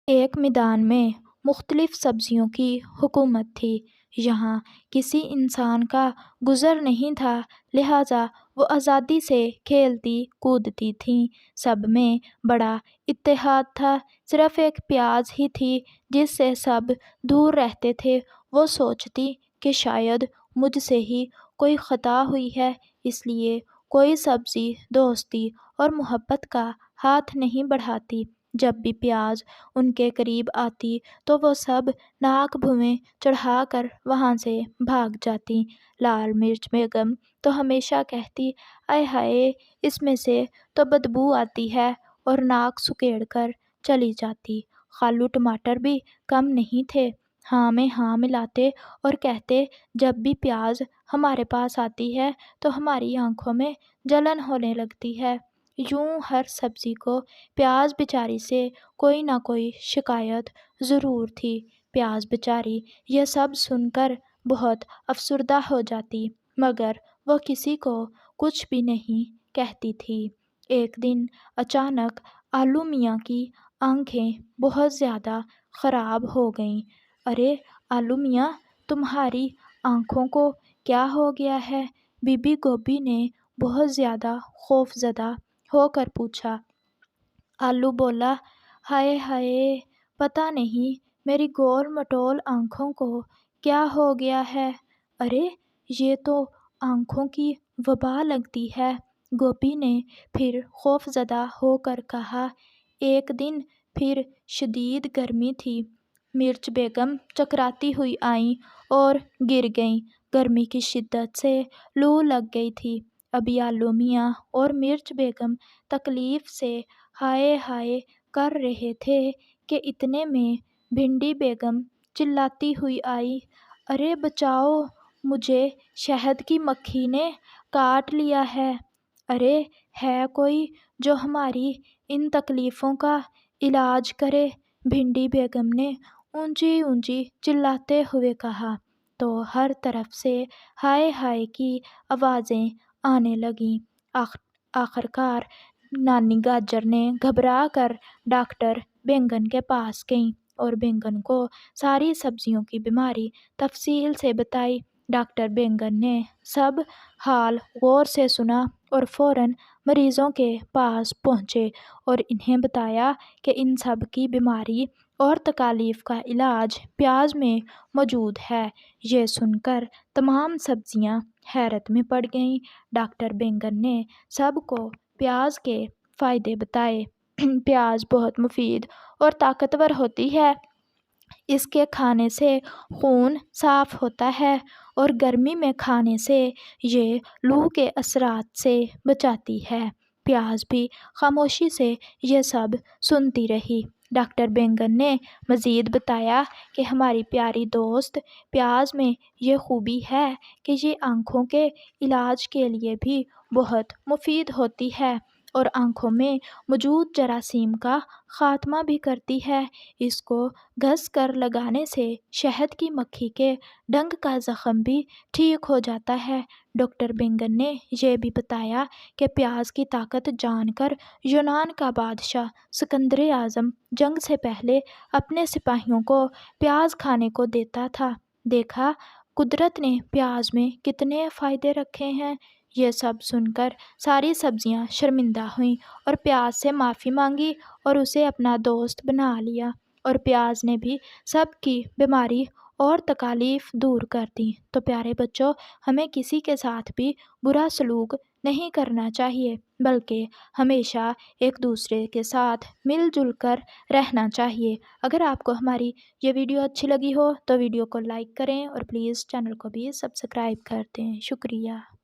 ایک میدان میں مختلف سبزیوں کی حکومت تھی۔ یہاں کسی انسان کا گزر نہیں تھا، لہٰذا وہ آزادی سے کھیلتی کودتی تھیں۔ سب میں بڑا اتحاد تھا۔ صرف ایک پیاز ہی تھی جس سے سب دور رہتے تھے۔ وہ سوچتی کہ شاید مجھ سے ہی کوئی خطا ہوئی ہے، اس لیے کوئی سبزی دوستی اور محبت کا ہاتھ نہیں بڑھاتی۔ جب بھی پیاز ان کے قریب آتی تو وہ سب ناک بھویں چڑھا کر وہاں سے بھاگ جاتی۔ لال مرچ بیگم تو ہمیشہ کہتی، آئے ہائے، اس میں سے تو بدبو آتی ہے، اور ناک سکیڑ کر چلی جاتی۔ خالو ٹماٹر بھی کم نہیں تھے، ہاں میں ہاں ملاتے اور کہتے، جب بھی پیاز ہمارے پاس آتی ہے تو ہماری آنکھوں میں جلن ہونے لگتی ہے۔ یوں ہر سبزی کو پیاز بیچاری سے کوئی نہ کوئی شکایت ضرور تھی۔ پیاز بیچاری یہ سب سن کر بہت افسردہ ہو جاتی، مگر وہ کسی کو کچھ بھی نہیں کہتی تھی۔ ایک دن اچانک آلو میاں کی آنکھیں بہت زیادہ خراب ہو گئیں۔ ارے آلو میاں، تمہاری آنکھوں کو کیا ہو گیا ہے؟ بی بی گوبی نے بہت زیادہ خوف زدہ ہو کر پوچھا۔ آلو بولا، ہائے ہائے، پتہ نہیں میری گول مٹول آنکھوں کو کیا ہو گیا ہے۔ ارے یہ تو آنکھوں کی وبا لگتی ہے۔ گوپی نے پھر خوف زدہ ہو کر کہا۔ ایک دن پھر شدید گرمی تھی۔ مرچ بیگم چکراتی ہوئی آئیں اور گر گئیں۔ گرمی کی شدت سے لو لگ گئی تھی۔ ابھی آلو میاں اور مرچ بیگم تکلیف سے ہائے ہائے کر رہے تھے کہ اتنے میں بھنڈی بیگم چلاتی ہوئی آئی، ارے بچاؤ، مجھے شہد کی مکھی نے کاٹ لیا ہے۔ ارے ہے کوئی جو ہماری ان تکلیفوں کا علاج کرے؟ بھنڈی بیگم نے اونچی اونچی چلاتے ہوئے کہا۔ تو ہر طرف سے ہائے ہائے کی آوازیں آنے لگیں۔ آخرکار نانی گاجر نے گھبرا کر ڈاکٹر بینگن کے پاس گئیں اور بینگن کو ساری سبزیوں کی بیماری تفصیل سے بتائی۔ ڈاکٹر بینگن نے سب حال غور سے سنا اور فوراً مریضوں کے پاس پہنچے اور انہیں بتایا کہ ان سب کی بیماری اور تکالیف کا علاج پیاز میں موجود ہے۔ یہ سن کر تمام سبزیاں حیرت میں پڑ گئیں۔ ڈاکٹر بینگن نے سب کو پیاز کے فائدے بتائے۔ پیاز بہت مفید اور طاقتور ہوتی ہے۔ اس کے کھانے سے خون صاف ہوتا ہے اور گرمی میں کھانے سے یہ لو کے اثرات سے بچاتی ہے۔ پیاز بھی خاموشی سے یہ سب سنتی رہی۔ ڈاکٹر بینگن نے مزید بتایا کہ ہماری پیاری دوست پیاز میں یہ خوبی ہے کہ یہ آنکھوں کے علاج کے لیے بھی بہت مفید ہوتی ہے اور آنکھوں میں موجود جراثیم کا خاتمہ بھی کرتی ہے۔ اس کو گھس کر لگانے سے شہد کی مکھی کے ڈنگ کا زخم بھی ٹھیک ہو جاتا ہے۔ ڈاکٹر بینگن نے یہ بھی بتایا کہ پیاز کی طاقت جان کر یونان کا بادشاہ سکندر اعظم جنگ سے پہلے اپنے سپاہیوں کو پیاز کھانے کو دیتا تھا۔ دیکھا، قدرت نے پیاز میں کتنے فائدے رکھے ہیں۔ یہ سب سن کر ساری سبزیاں شرمندہ ہوئیں اور پیاز سے معافی مانگی اور اسے اپنا دوست بنا لیا، اور پیاز نے بھی سب کی بیماری اور تکالیف دور کر دیں۔ تو پیارے بچوں، ہمیں کسی کے ساتھ بھی برا سلوک نہیں کرنا چاہیے، بلکہ ہمیشہ ایک دوسرے کے ساتھ مل جل کر رہنا چاہیے۔ اگر آپ کو ہماری یہ ویڈیو اچھی لگی ہو تو ویڈیو کو لائک کریں اور پلیز چینل کو بھی سبسکرائب کر دیں۔ شکریہ۔